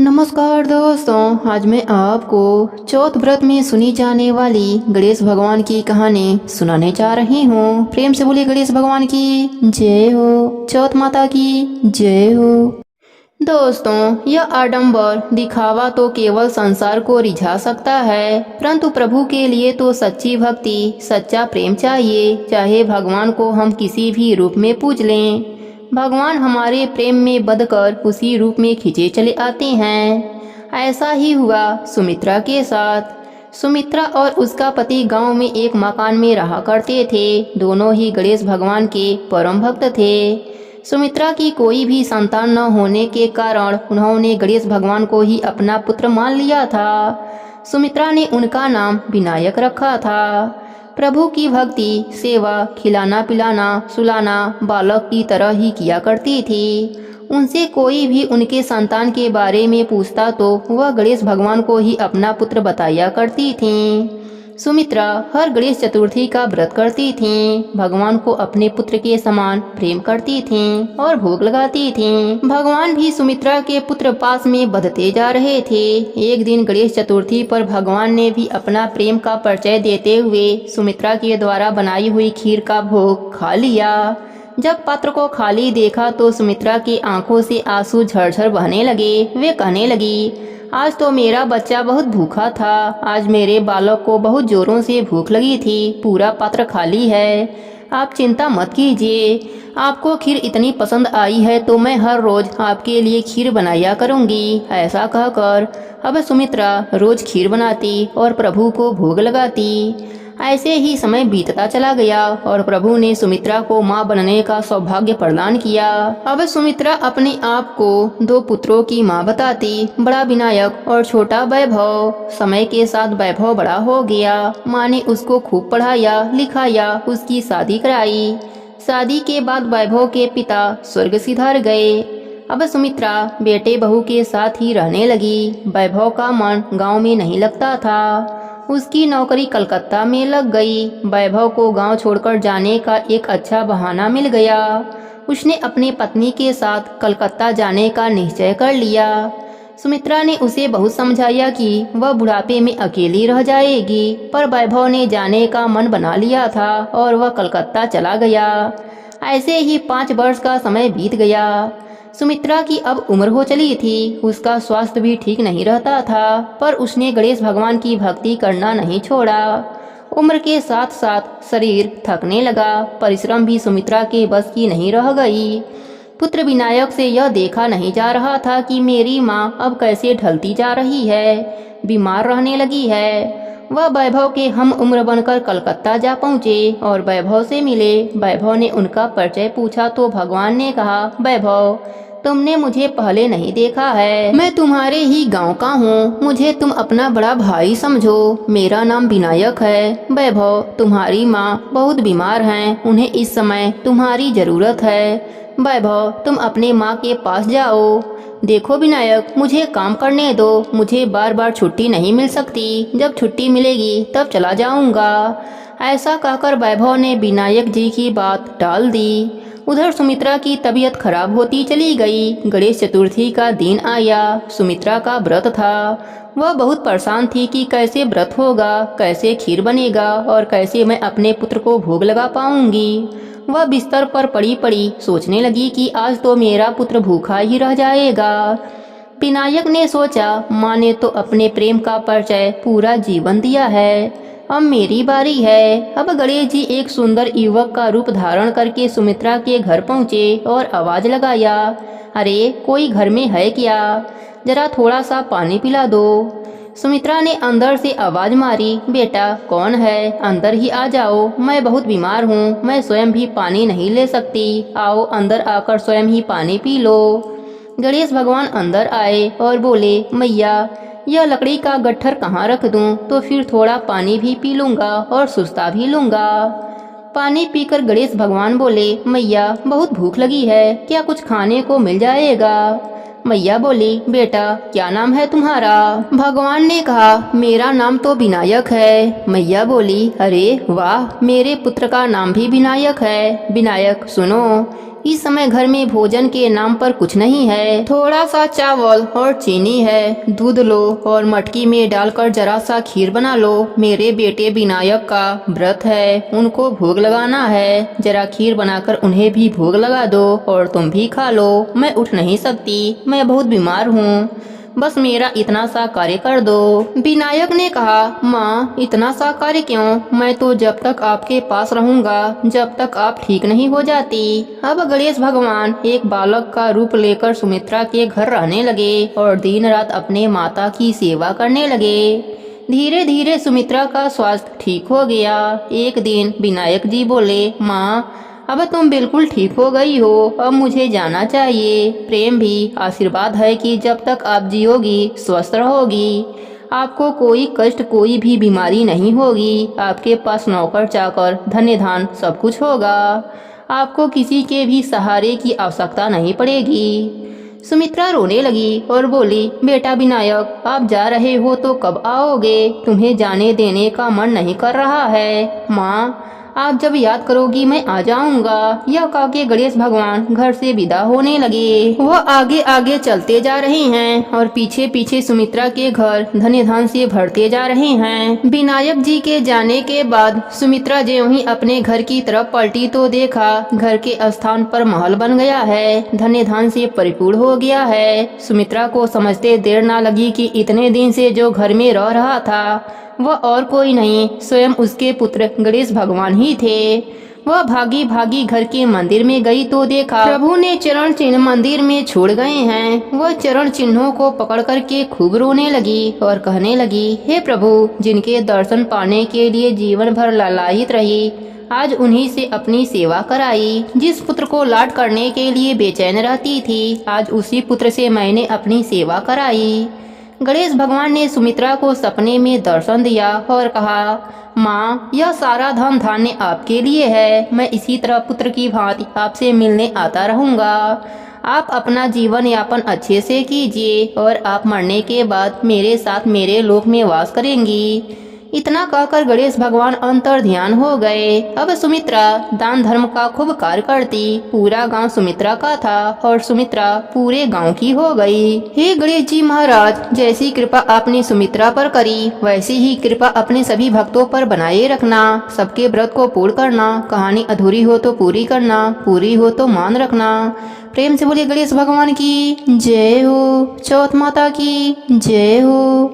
नमस्कार दोस्तों, आज मैं आपको चौथ व्रत में सुनी जाने वाली गणेश भगवान की कहानी सुनाने जा रही हूँ। प्रेम से बोलिए गणेश भगवान की जय हो, चौथ माता की जय हो। दोस्तों, यह आडंबर दिखावा तो केवल संसार को रिझा सकता है, परंतु प्रभु के लिए तो सच्ची भक्ति, सच्चा प्रेम चाहिए। चाहे भगवान को हम किसी भी रूप में पूज लें, भगवान हमारे प्रेम में बंधकर उसी रूप में खींचे चले आते हैं। ऐसा ही हुआ सुमित्रा के साथ। सुमित्रा और उसका पति गांव में एक मकान में रहा करते थे। दोनों ही गणेश भगवान के परम भक्त थे। सुमित्रा की कोई भी संतान न होने के कारण उन्होंने गणेश भगवान को ही अपना पुत्र मान लिया था। सुमित्रा ने उनका नाम विनायक रखा था। प्रभु की भक्ति, सेवा, खिलाना पिलाना, सुलाना बालक की तरह ही किया करती थी। उनसे कोई भी उनके संतान के बारे में पूछता तो वह गणेश भगवान को ही अपना पुत्र बताया करती थीं। सुमित्रा हर गणेश चतुर्थी का व्रत करती थीं। भगवान को अपने पुत्र के समान प्रेम करती थीं और भोग लगाती थीं। भगवान भी सुमित्रा के पुत्र पास में बढ़ते जा रहे थे। एक दिन गणेश चतुर्थी पर भगवान ने भी अपना प्रेम का परिचय देते हुए सुमित्रा के द्वारा बनाई हुई खीर का भोग खा लिया। जब पात्र को खाली देखा तो सुमित्रा की आंखों से आंसू झरझर बहने लगे। वे कहने लगी, आज तो मेरा बच्चा बहुत भूखा था। आज मेरे बालक को बहुत जोरों से भूख लगी थी। पूरा पात्र खाली है। आप चिंता मत कीजिए। आपको खीर इतनी पसंद आई है तो मैं हर रोज आपके लिए खीर बनाया करूंगी। ऐसा कहकर अब सुमित्रा रोज खीर बनाती और प्रभु को भोग लगाती। ऐसे ही समय बीतता चला गया और प्रभु ने सुमित्रा को मां बनने का सौभाग्य प्रदान किया। अब सुमित्रा अपने आप को दो पुत्रों की मां बताती, बड़ा विनायक और छोटा वैभव। समय के साथ वैभव बड़ा हो गया। मां ने उसको खूब पढ़ाया लिखाया, उसकी शादी कराई। शादी के बाद वैभव के पिता स्वर्ग सिधार गए। अब सुमित्रा बेटे बहू के साथ ही रहने लगी। वैभव का मन गांव में नहीं लगता था। उसकी नौकरी कलकत्ता में लग गई। वैभव को गांव छोड़कर जाने का एक अच्छा बहाना मिल गया। उसने अपनी पत्नी के साथ कलकत्ता जाने का निश्चय कर लिया। सुमित्रा ने उसे बहुत समझाया कि वह बुढ़ापे में अकेली रह जाएगी, पर वैभव ने जाने का मन बना लिया था और वह कलकत्ता चला गया। ऐसे ही 5 वर्ष का समय बीत गया। सुमित्रा की अब उम्र हो चली थी। उसका स्वास्थ्य भी ठीक नहीं रहता था, पर उसने गणेश भगवान की भक्ति करना नहीं छोड़ा। उम्र के साथ साथ शरीर थकने लगा। परिश्रम भी सुमित्रा के बस की नहीं रह गई। पुत्र विनायक से यह देखा नहीं जा रहा था कि मेरी माँ अब कैसे ढलती जा रही है, बीमार रहने लगी है। वह वैभव के हम उम्र बनकर कलकत्ता जा पहुँचे और वैभव से मिले। वैभव ने उनका परिचय पूछा तो भगवान ने कहा, वैभव, तुमने मुझे पहले नहीं देखा है। मैं तुम्हारे ही गांव का हूँ। मुझे तुम अपना बड़ा भाई समझो। मेरा नाम विनायक है। वैभव, तुम्हारी माँ बहुत बीमार हैं। उन्हें इस समय तुम्हारी जरूरत है। वैभव, तुम अपने माँ के पास जाओ। देखो विनायक, मुझे काम करने दो। मुझे बार बार छुट्टी नहीं मिल सकती। जब छुट्टी मिलेगी तब चला जाऊंगा। ऐसा कहकर वैभव ने विनायक जी की बात टाल दी। उधर सुमित्रा की तबीयत खराब होती चली गई। गणेश चतुर्थी का दिन आया। सुमित्रा का व्रत था। वह बहुत परेशान थी कि कैसे व्रत होगा, कैसे खीर बनेगा और कैसे मैं अपने पुत्र को भोग लगा पाऊंगी। वह बिस्तर पर पड़ी पड़ी सोचने लगी कि आज तो मेरा पुत्र भूखा ही रह जाएगा। विनायक ने सोचा, माँ ने तो अपने प्रेम का परिचय पूरा जीवन दिया है, अब मेरी बारी है। अब गणेश जी एक सुंदर युवक का रूप धारण करके सुमित्रा के घर पहुँचे और आवाज लगाया, अरे कोई घर में है क्या? जरा थोड़ा सा पानी पिला दो। सुमित्रा ने अंदर से आवाज मारी, बेटा कौन है? अंदर ही आ जाओ। मैं बहुत बीमार हूँ। मैं स्वयं भी पानी नहीं ले सकती। आओ अंदर आकर स्वयं ही पानी पी लो। गणेश भगवान अंदर आए और बोले, मैया, यह लकड़ी का गट्ठर कहाँ रख दूं? तो फिर थोड़ा पानी भी पी लूंगा और सुस्ता भी लूंगा। पानी पीकर गणेश भगवान बोले, मैया बहुत भूख लगी है, क्या कुछ खाने को मिल जाएगा? मैया बोली, बेटा क्या नाम है तुम्हारा? भगवान ने कहा, मेरा नाम तो विनायक है। मैया बोली, अरे वाह, मेरे पुत्र का नाम भी विनायक है। विनायक सुनो, इस समय घर में भोजन के नाम पर कुछ नहीं है, थोड़ा सा चावल और चीनी है। दूध लो और मटकी में डालकर जरा सा खीर बना लो। मेरे बेटे विनायक का व्रत है, उनको भोग लगाना है। जरा खीर बनाकर उन्हें भी भोग लगा दो और तुम भी खा लो। मैं उठ नहीं सकती, मैं बहुत बीमार हूँ, बस मेरा इतना सा कार्य कर दो। विनायक ने कहा, माँ इतना सा कार्य क्यों? मैं तो जब तक आपके पास रहूंगा जब तक आप ठीक नहीं हो जाती। अब गणेश भगवान एक बालक का रूप लेकर सुमित्रा के घर रहने लगे और दिन रात अपने माता की सेवा करने लगे। धीरे धीरे सुमित्रा का स्वास्थ्य ठीक हो गया। एक दिन विनायक जी बोले, माँ अब तुम बिल्कुल ठीक हो गई हो, अब मुझे जाना चाहिए। प्रेम भी आशीर्वाद है कि जब तक आप जियोगी स्वस्थ रहोगी, आपको कोई कष्ट कोई भी बीमारी नहीं होगी। आपके पास नौकर चाकर धन्य धान सब कुछ होगा, आपको किसी के भी सहारे की आवश्यकता नहीं पड़ेगी। सुमित्रा रोने लगी और बोली, बेटा विनायक आप जा रहे हो तो कब आओगे? तुम्हें जाने देने का मन नहीं कर रहा है। माँ आप जब याद करोगी मैं आ जाऊंगा। यह कह के गणेश भगवान घर से विदा होने लगे। वह आगे आगे चलते जा रहे हैं और पीछे पीछे सुमित्रा के घर धन्य धन से भरते जा रहे हैं। विनायक जी के जाने के बाद सुमित्रा ज्यों ही अपने घर की तरफ पलटी तो देखा घर के स्थान पर महल बन गया है, धन्य धन से परिपूर्ण हो गया है। सुमित्रा को समझते देर न लगी कि इतने दिन से जो घर में रह रहा था वह और कोई नहीं स्वयं उसके पुत्र गणेश भगवान ही थे। वह भागी भागी घर के मंदिर में गई तो देखा प्रभु ने चरण चिन्ह मंदिर में छोड़ गए हैं। वह चरण चिन्हों को पकड़ कर के खूब रोने लगी और कहने लगी, हे प्रभु जिनके दर्शन पाने के लिए जीवन भर लालायित रही, आज उन्हीं से अपनी सेवा कराई। जिस पुत्र को लाड करने के लिए बेचैन रहती थी, आज उसी पुत्र से मैंने अपनी सेवा कराई। गणेश भगवान ने सुमित्रा को सपने में दर्शन दिया और कहा, माँ यह सारा धन धान्य आपके लिए है, मैं इसी तरह पुत्र की भांति आपसे मिलने आता रहूँगा। आप अपना जीवन यापन अच्छे से कीजिए और आप मरने के बाद मेरे साथ मेरे लोक में वास करेंगी। इतना कहकर गणेश भगवान अंतर ध्यान हो गए। अब सुमित्रा दान धर्म का खूब कार्य करती। पूरा गांव सुमित्रा का था और सुमित्रा पूरे गांव की हो गई। हे गणेश जी महाराज, जैसी कृपा आपने सुमित्रा पर करी वैसी ही कृपा अपने सभी भक्तों पर बनाए रखना। सबके व्रत को पूर्ण करना, कहानी अधूरी हो तो पूरी करना, पूरी हो तो मान रखना। प्रेम से बोले गणेश भगवान की जय हो, चौथ माता की जय हो।